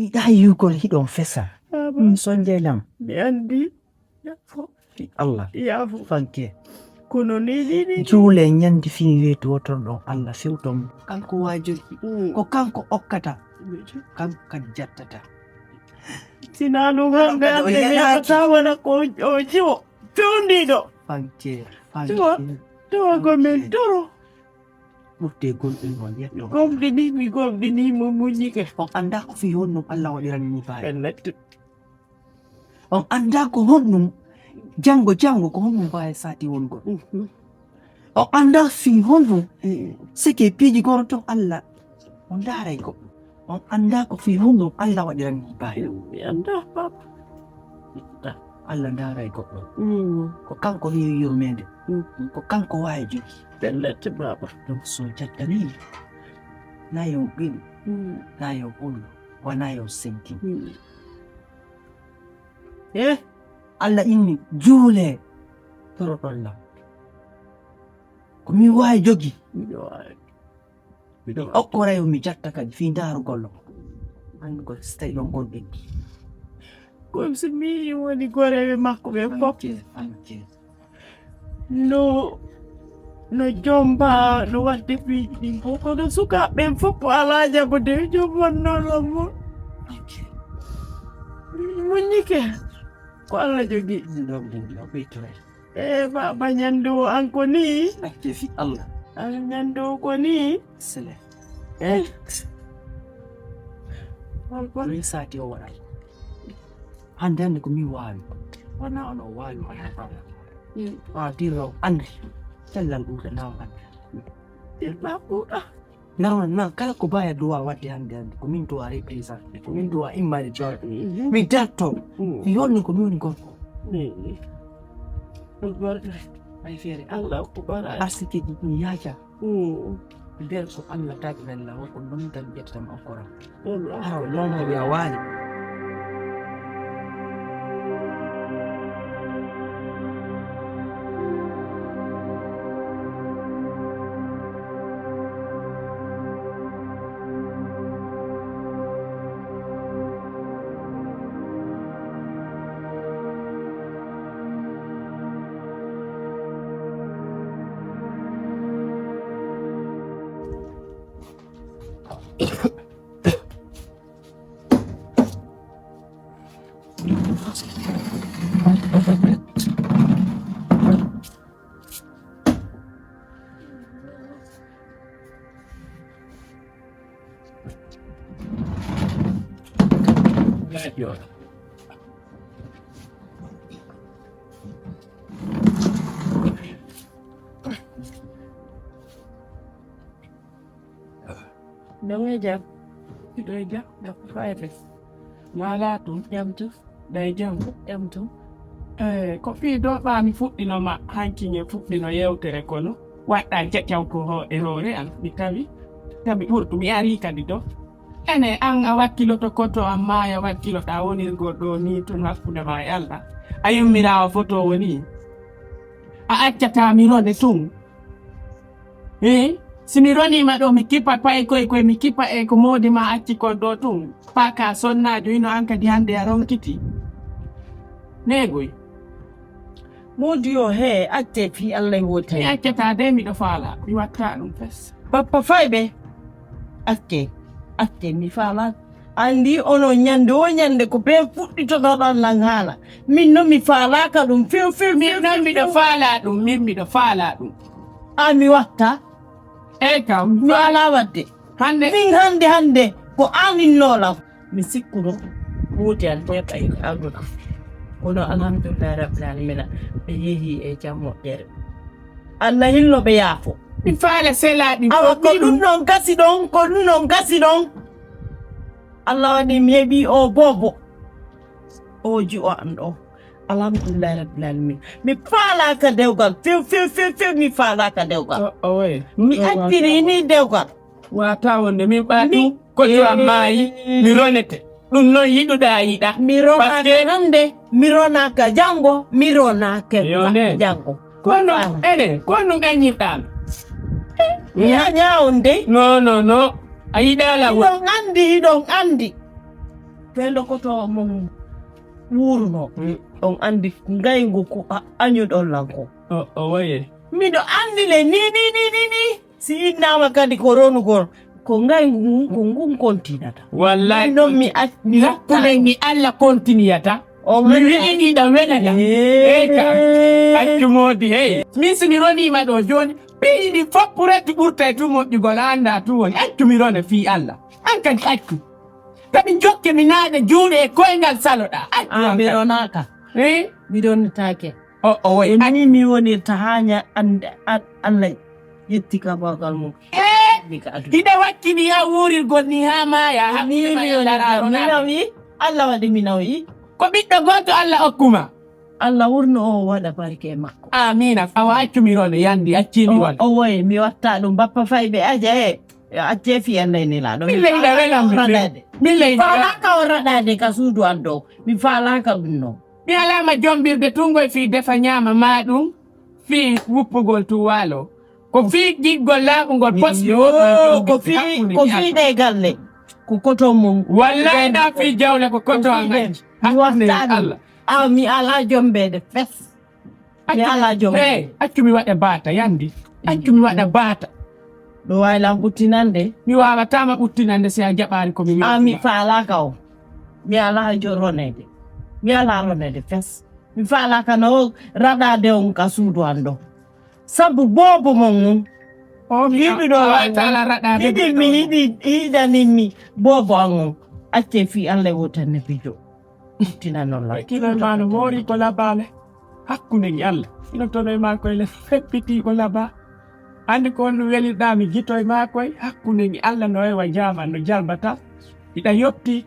mi yugol hiɗon fesa min sonjelam mi andi Allah yaafo fanke kono ni juule ñandi fini wetu woton ɗon Allah fewton kanko wajoki ko kanko okkata kanko kadi jattata sina ɗum hande ande heɓata wona ko o jiwo fewndiɗo fanke tawa komin toro ɓurde gonɗum on yetto gomɗinimi gomɗinimo muñike on anda ko fi honɗum Allah waɗiranni baye ɓennetto on anda ko honɗum jango ko honɗum baye sati wongol on anda fi honɗum sike piiji gono to Allah on daaray ko on anda ko fi honɗum Allah waɗiranni baye mi anda papa Allah daaray goɗɗo ko kanko heewi yurmede ko kanko wawi jogi ɓennetto baba donc so jattani na yo ɓiɗi na yo ɓullo wona yo senki Allah inni juule toroɗollam ko mi wawi jogi okkorayo mi jatta kadi fi darugollo angol so tawi ɗon gon ɓeddi comme so mi woni goreɓe makko ɓe fof no jomba no wadde piiji ɗin fof kono sukaɓeɓen fof ko ala jabude jomwannolomo muñike ko Allah jogi baba ñando an ko ni fi Allah an ñando ko ni sele wala sati o waɗal hande hande ko mi wawi wona ono wawi wona diro ande cellal ɓuuɗa nawa ande dirma ɓuuɗa non kala ko baya duwa wadde hande ko min duwa représente ko min duwa immade jooɗo mi darto mi yolni ko mi woni gorko ay feere Allah ko bara arsikeji ɗum yaaja nder ko Allah tagi lalla wonko ɗum tan ƴettatam encore haro nomoɓe a waali Dawai jam, day jam, dafa fayre. Wala tum ƴamtu, day jam ƴamtu. Ko fii ɗo ɓaami fuɗɗinoma hankiŋe fuɗɗino yewtere kono waɗɗa jaƴƴaw ko e hoore an mi tawi ɓurɗu mi arii kadi ɗo ene an a wakkiloto koto amma a wakkiloɗa wonirgol ɗo ni tun hakkude ma e Allah a yummirawo photo woni a accata mi rone tun si mi ronima ɗo mi kippa paye koye mi kippa e ko moodi ma acci kon ɗo tun paka sonnajo ino an kadi hande a ronkiti negoy Modi yo he acce fi Allah wota mi accata de miɗo faala mi watta ɗum fes Papa fayɓe acce mi faala andi ono ñande ko be fuɗɗitoɗoɗon lan haala min no mi faalaka ɗum few min noon miɗo faala ɗum mi watta kam mi ala wadde min hande ko aninnolam mi sikkuɗo wuute an teɓa e aduna kono alhamdulillahi rabbil alamina ɓe yeehi e jam moƴƴere Allah hilno ɓe yaafo mi faala selaɗi awa ko ɗum ɗon gasi ɗon Allah waɗi mi heeɓi o bobo o ji'o an ɗo alhamdulillahi rabbil alamin mi faalaka dewgal few mi faalaka dewgal mi acciri ni dewgal wata wonde min ɓaɗi koto am maayi mi ronete ɗum noon yiɗuɗa yiɗa mi ronaka hande mi ronaka jango mi ronaka jango kono kono gañirɗam ñawon de non a yiɗa lawol ɗon andi fendo ko to mum wurno on andi ngaygo ko anyudol lanko o waye miɗo andi le ni si innama kadi ko ronugol ko ngaygu ko ngun kontinata wallahi non mi hakkunde mi Allah kontiniyata o mi wi'iniɗam weɗata ka accumodi hey min simi ronima ɗo joni ɓeyɗi foppureti ɓurta e tu moƴƴugol anda tu woni accumi rone fi Allah an kadi accu taɓi jokke mi naaɗa juuɗe e koyngal saloɗa accu mi ronaka mi ronitake o way ani mi wonirta haña ande Allah yetti ka bagal mum hiɗa wakkini ya wurirgol ni ha maya mi nawi Allah waɗi mi nawi ko ɓiɗɗo goto Allah hokkuma Allah wurno o waɗa barke makko amina awa accumi rone yandi accimi rone o woy mi watta ɗum bappa fayɓe aje acce fiyannay nelaɗo min leyɗa welamde min leyɗa falaka o raɗade ka suudu an dow mi falaka ɗum noon mi alama jombirde tungoy fi defa ñama ma ɗum fi wuppugol tu walo ko fi jiggol laaɓugol posɗi ko fi ɗe galle ko koton mum wallahi na fi jawle ko koton men mi watta mi ala jombede fes mi ala jombe accu mi waɗa bata yandi accu mi waɗa bata ɗo waylan ɓuttinande mi wawatama ɓuttinande si a jaɓari komi mi falaka o mi ala ronede mi ala ronede fes mi falaka no raɗade on ka suudu an ɗo sabu bobo mon yiɗi ɗo yiɗi mi yiɗaninmi bobo an on acce fi Allah wotanne pijo ɓuttina noon la kilalmano moori ko labale hakkunde gi Allah ino tono e makoye le feppiti ko laba andi ko on welirɗa mi jito e makoye hakkunde gi Allah no ewa jaman no jalbata iɗa yotti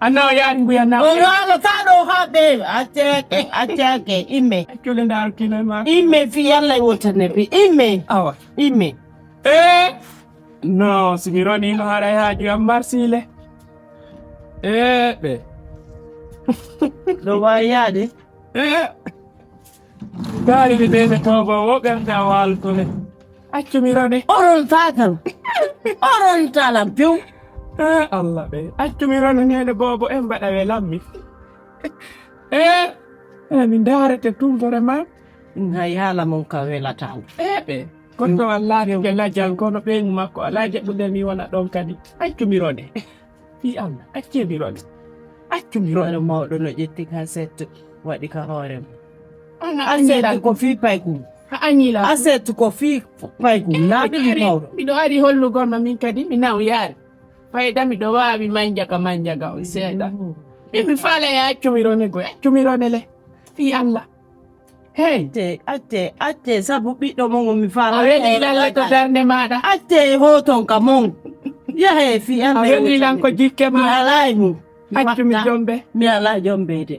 annaw yaari mbuya naw ono taɗo haɓe acceke imme accule ndaro kino e mako imme fi Allah wotanne pi imme awa imme no simi ronino haray haaju am marsile ɓe ɗo wawi yaade daari ɓe tobo wo ɓerde a waltone accumi rone oron takal oron talam pew Allah ɓe accumi rone nene bobo en mbaɗa we lammi min darete tungore ma hay haala mon ka welatamo ɓe koto wallahi gelajal kono ɓeygu makko ala jaɓɓude mi wona ɗon kadi accumi rone fi Allah accumi rone accumi rone aɗa mawɗo no ƴetti ka set waɗi ka hoorem aset ko fi paygum añila aset ko fi paygum laaɓi mawɗo miɗo ari hollugolma min kadi mi naw yaari fayda miɗo wawi manjaga o seeɗa mi faala e accumi rone goy accumi rone le fi Allah hey acce sabu ɓiɗɗo mon mi faala a weɗilalle to darde maɗa acce hoton ka mon yahe fi Allah a weɗilan ko jikke mi ma alay mum accumi jombe mi ala jombede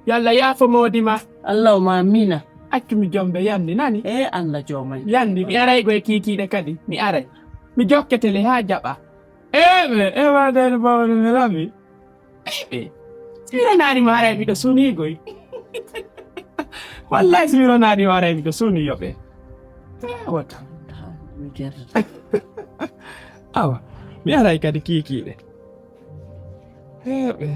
yalla yaafo modi ma allahuma amina accumi jombe yandi nani Allah jomay yandi mi aray goye kikiɗe kadi mi aray mi jokketele ha jaɓa ɓe wadede bawde mi lami ɓe sironari ma aray miɗo sunigoy wallahi sironari ma aray miɗo suni yoɓe wata awa mi aray kadi kikiɗe ɓe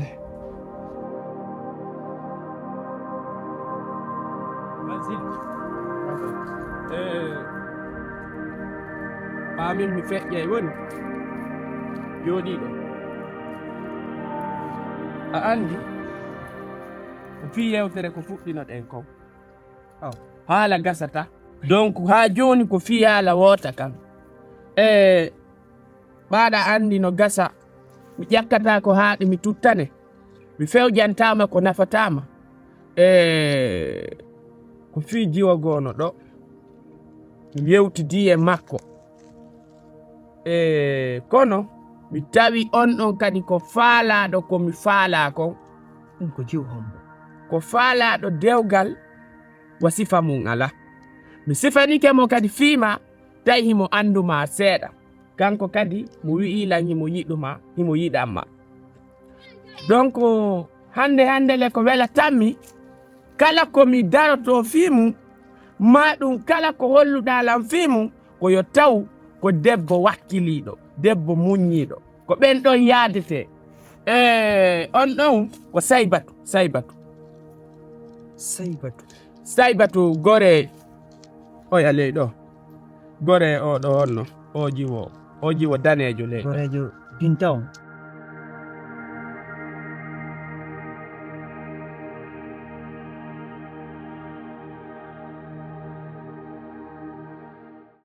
ɓamin mi feƴƴay woni jooɗiɗo a andi ko fi yewtere ko fuɗɗinoɗen ko haala gasata donc ha joni ko fi haala woota kam ɓaɗa andi no gasa mi ƴakkata ko haaɗi mi tuttane mi fewjantama ko nafatama ko fi jiwa gono ɗo mi yewtidi e makko kono mi tawi on ɗon kadi ko faalaɗo komi faala ko ɗum ko jiw hombo ko faalaɗo dewgal wasifa mum ala mi sifanike mo kadi fiima tawi himo anduma seeɗa kanko kadi mo wi'ilan himo yiɗuma himo yiɗanma donc hande le ko wela tammi kala komi daroto fiimu ma ɗum kala ko holluɗalan fiimu ko yo taw ko debbo wakkiliɗo debbo muññiɗo ko ɓen ɗon yaadete on ɗon ko Saybatu Saybatu gore oya ley ɗo gore o ɗo honno o jiwo danejo ley gorejo binta on